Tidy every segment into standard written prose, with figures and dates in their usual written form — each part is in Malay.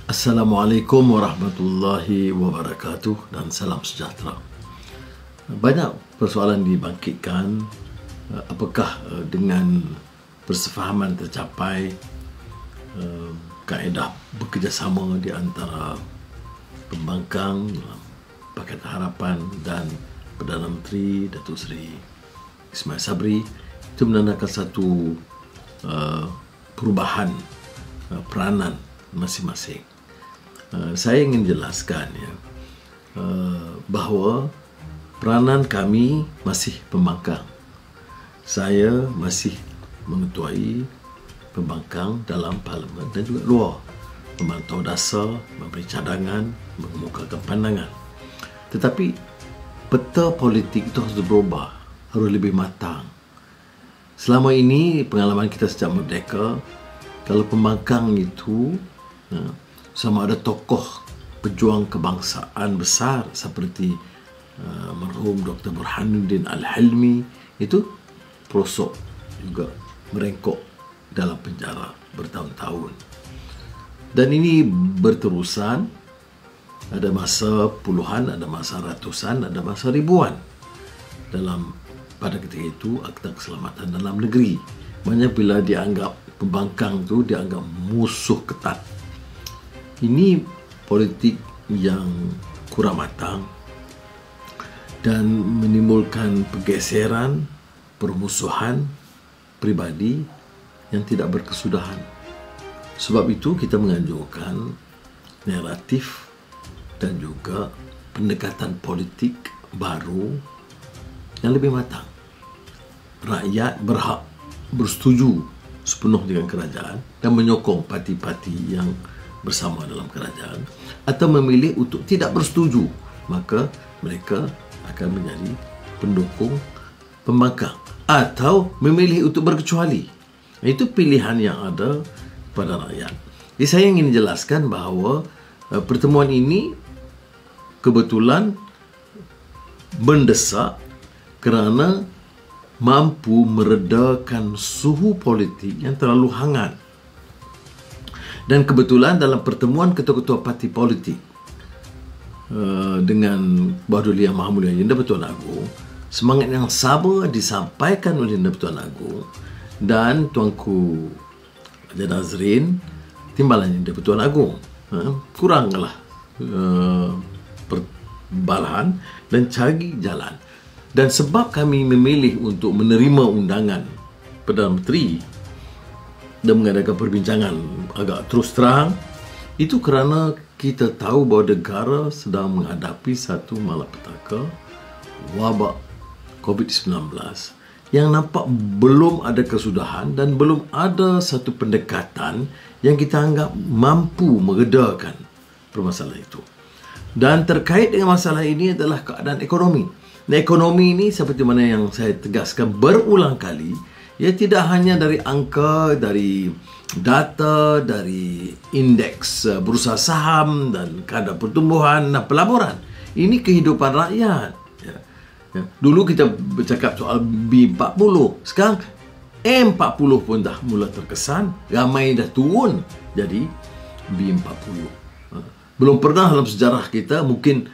Assalamualaikum warahmatullahi wabarakatuh dan salam sejahtera. Banyak persoalan dibangkitkan, apakah dengan persefahaman tercapai kaedah bekerjasama di antara pembangkang Pakatan Harapan dan Perdana Menteri Datuk Seri Ismail Sabri itu menandakan satu perubahan peranan masing-masing. Saya ingin jelaskan bahawa peranan kami masih pembangkang. Saya masih mengetuai pembangkang dalam parlimen dan juga luar, memantau dasar, memberi cadangan, mengemukakan pandangan. Tetapi peta politik itu harus berubah, harus lebih matang. Selama ini pengalaman kita sejak merdeka, kalau pembangkang itu sama ada tokoh pejuang kebangsaan besar seperti merhum Dr. Burhanuddin Al-Hilmi, itu prosok juga merengkok dalam penjara bertahun-tahun. Dan ini berterusan, ada masa puluhan, ada masa ratusan, ada masa ribuan. Pada ketika itu Akta Keselamatan Dalam Negeri, banyak bila dianggap pembangkang itu dianggap musuh ketat. Ini politik yang kurang matang dan menimbulkan pergeseran, permusuhan pribadi yang tidak berkesudahan. Sebab itu kita menganjurkan naratif dan juga pendekatan politik baru yang lebih matang. Rakyat berhak bersetuju sepenuh dengan kerajaan dan menyokong parti-parti yang bersama dalam kerajaan, atau memilih untuk tidak bersetuju, maka mereka akan menjadi pendukung pembangkang, atau memilih untuk berkecuali. Itu pilihan yang ada pada rakyat. Jadi saya ingin jelaskan bahawa pertemuan ini kebetulan mendesak kerana mampu meredakan suhu politik yang terlalu hangat. Dan kebetulan dalam pertemuan ketua-ketua parti politik dengan Bahru Yang Maha Mulia Yang di-Pertuan Agong, semangat yang sama disampaikan oleh Yang di-Pertuan Agong dan Tuanku Raja Nazrin, timbalan Yang di-Pertuan Agong. Kuranglah perbalahan dan cari jalan. Dan sebab kami memilih untuk menerima undangan Perdana Menteri dan mengadakan perbincangan agak terus terang, itu kerana kita tahu bahawa negara sedang menghadapi satu malapetaka wabak COVID-19 yang nampak belum ada kesudahan dan belum ada satu pendekatan yang kita anggap mampu meredakan permasalahan itu. Dan terkait dengan masalah ini adalah keadaan ekonomi. Dan ekonomi ini seperti mana yang saya tegaskan berulang kali, ia tidak hanya dari angka, dari data, dari indeks bursa saham dan kadar pertumbuhan dan pelaburan. Ini kehidupan rakyat. Dulu kita bercakap soal B40, sekarang M40 pun dah mula terkesan, ramai dah turun jadi B40. Belum pernah dalam sejarah kita, mungkin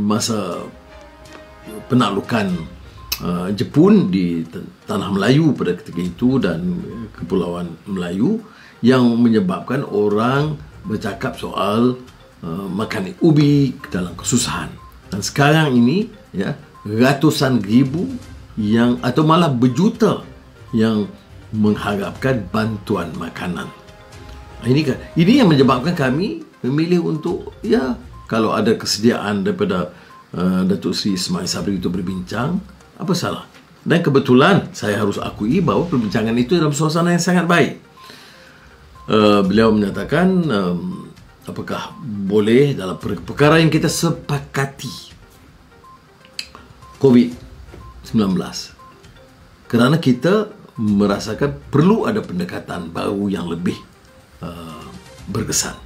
masa penaklukan Jepun di tanah Melayu pada ketika itu dan Kepulauan Melayu, yang menyebabkan orang bercakap soal makan ubi dalam kesusahan. Dan sekarang ini ratusan ribu yang atau malah berjuta yang mengharapkan bantuan makanan. Ini yang menyebabkan kami memilih untuk kalau ada kesediaan daripada Datuk Seri Ismail Sabri itu berbincang, apa salah? Dan kebetulan saya harus akui bahawa perbincangan itu dalam suasana yang sangat baik. Beliau menyatakan apakah boleh dalam perkara yang kita sepakati, COVID-19, kerana kita merasakan perlu ada pendekatan baru yang lebih berkesan.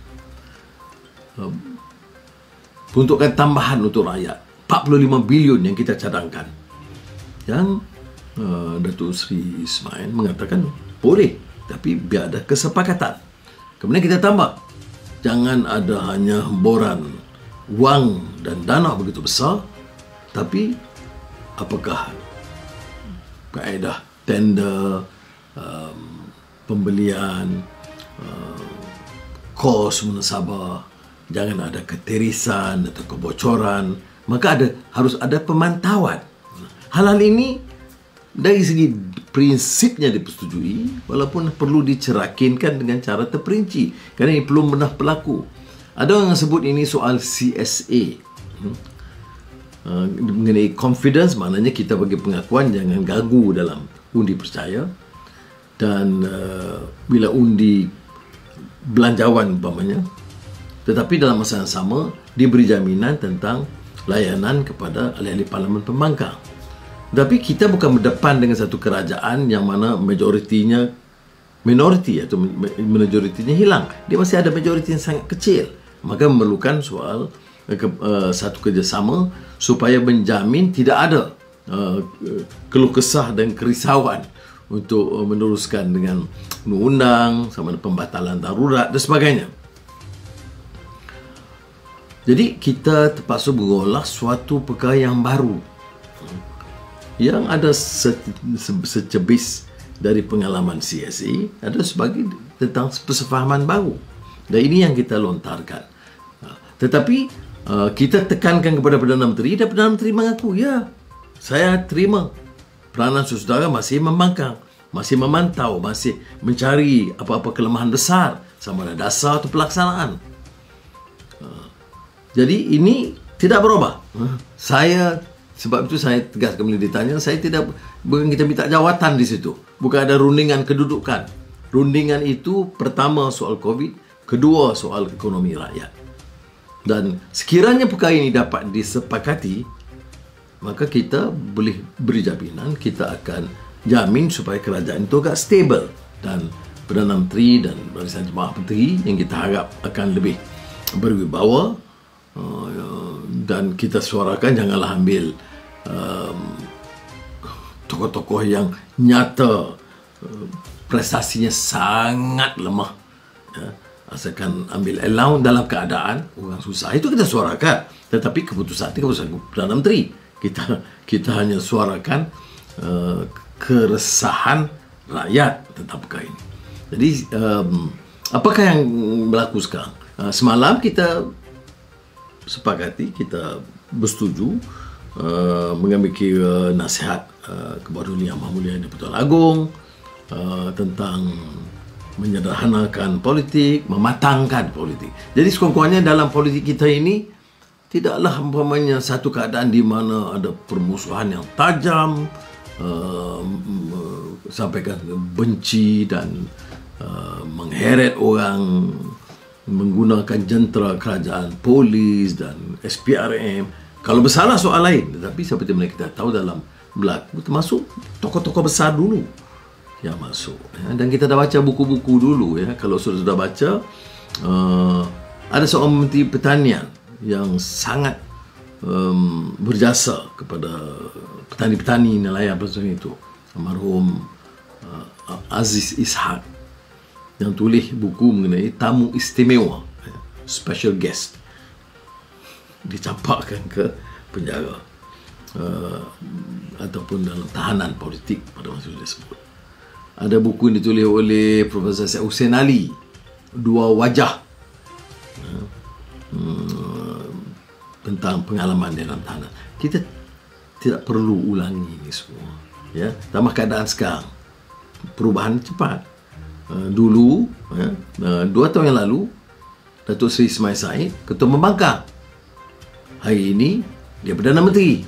Peruntukan tambahan untuk rakyat 45 bilion yang kita cadangkan, yang Datuk Seri Ismail mengatakan boleh, tapi biar ada kesepakatan. Kemudian kita tambah jangan ada hanya hemburan wang dan dana begitu besar, tapi apakah kaedah tender, pembelian, kos munasabah, jangan ada keterisan atau kebocoran, maka harus ada pemantauan. Hal-hal ini dari segi prinsipnya dipersetujui, walaupun perlu dicerakinkan dengan cara terperinci, kerana ini belum pernah berlaku. Ada orang yang sebut ini soal CSA, mengenai confidence, maknanya kita bagi pengakuan jangan gagu dalam undi percaya, dan bila undi belanjawan umpamanya, tetapi dalam masa yang sama diberi jaminan tentang layanan kepada ahli-ahli parlimen pembangkang. Tapi kita bukan berdepan dengan satu kerajaan yang mana majoritinya minoriti atau majoritinya hilang. Dia masih ada majoriti yang sangat kecil. Maka memerlukan satu kerjasama supaya menjamin tidak ada keluh kesah dan kerisauan untuk meneruskan dengan undang-undang, sama ada pembatalan darurat dan sebagainya. Jadi kita terpaksa berolah suatu perkara yang baru, yang ada secebis dari pengalaman CSA, ada sebagai tentang persefahaman baru. Dan ini yang kita lontarkan. Tetapi kita tekankan kepada Perdana Menteri, dan Perdana Menteri mengaku, ya, saya terima peranan saudara masih membangkang, masih memantau, masih mencari apa-apa kelemahan besar, sama ada dasar atau pelaksanaan. Jadi ini tidak berubah. Sebab itu saya tegaskan bila ditanya, bukan kita minta jawatan di situ. Bukan ada rundingan kedudukan. Rundingan itu pertama soal COVID, kedua soal ekonomi rakyat. Dan sekiranya perkara ini dapat disepakati, maka kita boleh beri jaminan, kita akan jamin supaya kerajaan itu agak stabil. Dan Perdana Menteri dan Barisan Jemaah Menteri yang kita harap akan lebih berwibawa, dan kita suarakan janganlah ambil tokoh-tokoh yang nyata prestasinya sangat lemah, ya, asalkan ambil allowance dalam keadaan orang susah, itu kita suarakan. Tetapi keputusan itu keputusan Perdana Menteri. Kita hanya suarakan keresahan rakyat tentang perkara ini. Jadi apakah yang berlaku sekarang? Semalam kita sepakati, kita bersetuju mengambil kira nasihat kepada Yang Maha Mulia Di-Pertuan Agong tentang menyederhanakan politik, mematangkan politik. Jadi sekurang-kurangnya dalam politik kita ini tidaklah umpamanya satu keadaan di mana ada permusuhan yang tajam, sampaikan benci dan mengheret orang, menggunakan jentera kerajaan, polis dan SPRM. Kalau bersalah soal lain, tetapi seperti mana kita tahu dalam berlaku, termasuk tokoh-tokoh besar dulu yang masuk, ya. Dan kita dah baca buku-buku dulu, ya. Kalau sudah baca, ada seorang Menteri Pertanian yang sangat berjasa kepada petani-petani nelayan pada itu, almarhum Aziz Ishak, yang tulis buku mengenai tamu istimewa, ya, special guest, dicampakkan ke penjara ataupun dalam tahanan politik pada masa tersebut. Ada buku yang ditulis oleh Profesor Syed Hussein Ali, Dua Wajah, tentang pengalaman di dalam tahanan. Kita tidak perlu ulangi ini semua, ya. Tambah keadaan sekarang, perubahan cepat. Dulu, ya, 2 tahun yang lalu, Datuk Seri Ismail Said Ketua Pembangkang. Hari ini dia Perdana Menteri.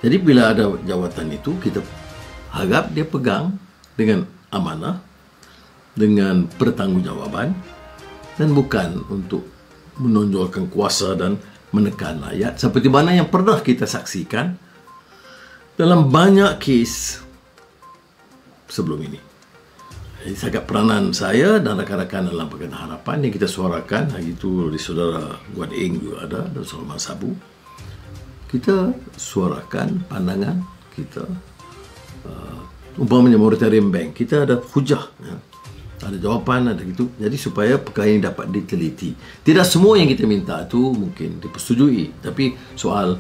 Jadi bila ada jawatan itu, kita harap dia pegang dengan amanah, dengan pertanggungjawaban, dan bukan untuk menonjolkan kuasa dan menekan rakyat, seperti mana yang pernah kita saksikan dalam banyak kes sebelum ini. Jadi sangat peranan saya dan rakan-rakan dalam Pakatan Harapan yang kita suarakan hari itu, di saudara Guan Eng juga ada, dan saudara Mas Sabu. Kita suarakan pandangan kita, umpamanya Moratorium Bank, kita ada hujah, ya. ada jawapan, ada gitu. Jadi supaya perkara ini dapat diteliti. Tidak semua yang kita minta tu mungkin dipersetujui, tapi soal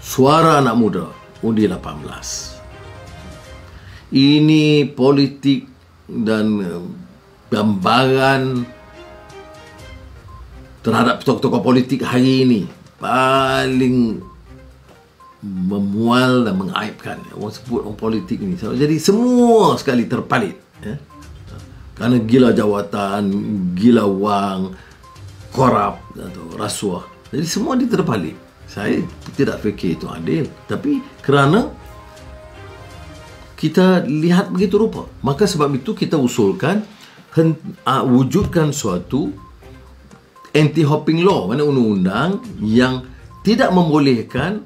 suara anak muda undi 18 ini politik dan gambaran terhadap tokoh-tokoh politik hari ini paling memual dan mengaibkan. Orang sebut orang politik ini jadi semua sekali terpalit, ya? Kerana gila jawatan, gila wang, korup atau rasuah. Jadi semua dia terpalit. Saya tidak fikir itu adil, tapi kerana kita lihat begitu rupa, maka sebab itu kita usulkan wujudkan suatu anti-hopping law, mana undang-undang yang tidak membolehkan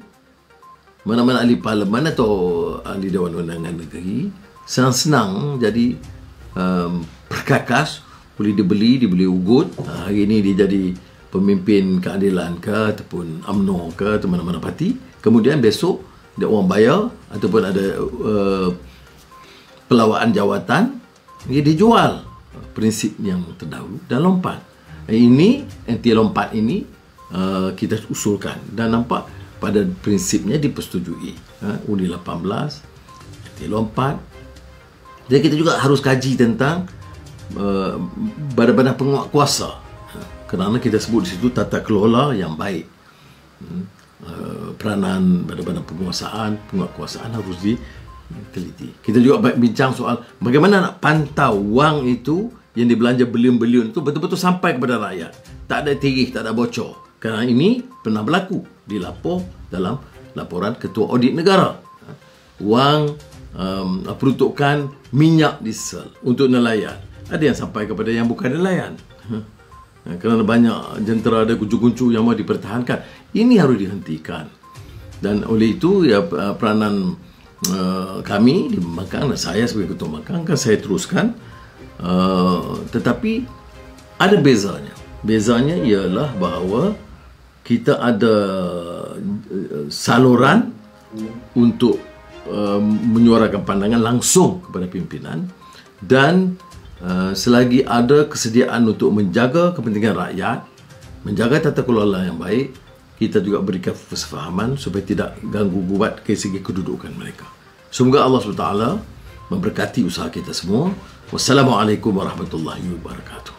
mana-mana ahli parlimen atau ahli Dewan Undangan Negeri senang-senang jadi perkakas, boleh dibeli ugut. Hari ini dia jadi pemimpin keadilan ke ataupun UMNO ke atau mana-mana parti, kemudian besok dia orang bayar ataupun ada pelawaan jawatan, dia dijual. Prinsip yang terdahulu dan lompat. Ini anti lompat ini kita usulkan dan nampak pada prinsipnya dipersetujui. Undi 18 anti lompat. Jadi kita juga harus kaji tentang badan-badan penguat kuasa, kerana kita sebut di situ tata kelola yang baik. Peranan badan-badan penguat kuasaan harus diteliti. Kita juga bincang soal bagaimana nak pantau wang itu yang dibelanja bilion-bilion itu betul-betul sampai kepada rakyat. Tak ada tirih, tak ada bocor. Kerana ini pernah berlaku, dilapor dalam laporan Ketua Audit Negara. Wang peruntukan minyak diesel untuk nelayan, ada yang sampai kepada yang bukan nelayan. Kerana banyak jentera ada kuncu-kuncu yang mahu dipertahankan. Ini harus dihentikan. Dan oleh itu ya, peranan kami di Makang dan saya sebagai Ketua Makang kan saya teruskan, tetapi ada bezanya. Bezanya ialah bahawa kita ada saluran untuk menyuarakan pandangan langsung kepada pimpinan, dan selagi ada kesediaan untuk menjaga kepentingan rakyat, menjaga tata kelola yang baik, kita juga berikan kesefahaman supaya tidak ganggu gubat ke segi kedudukan mereka. Semoga Allah SWT memberkati usaha kita semua. Wassalamualaikum warahmatullahi wabarakatuh.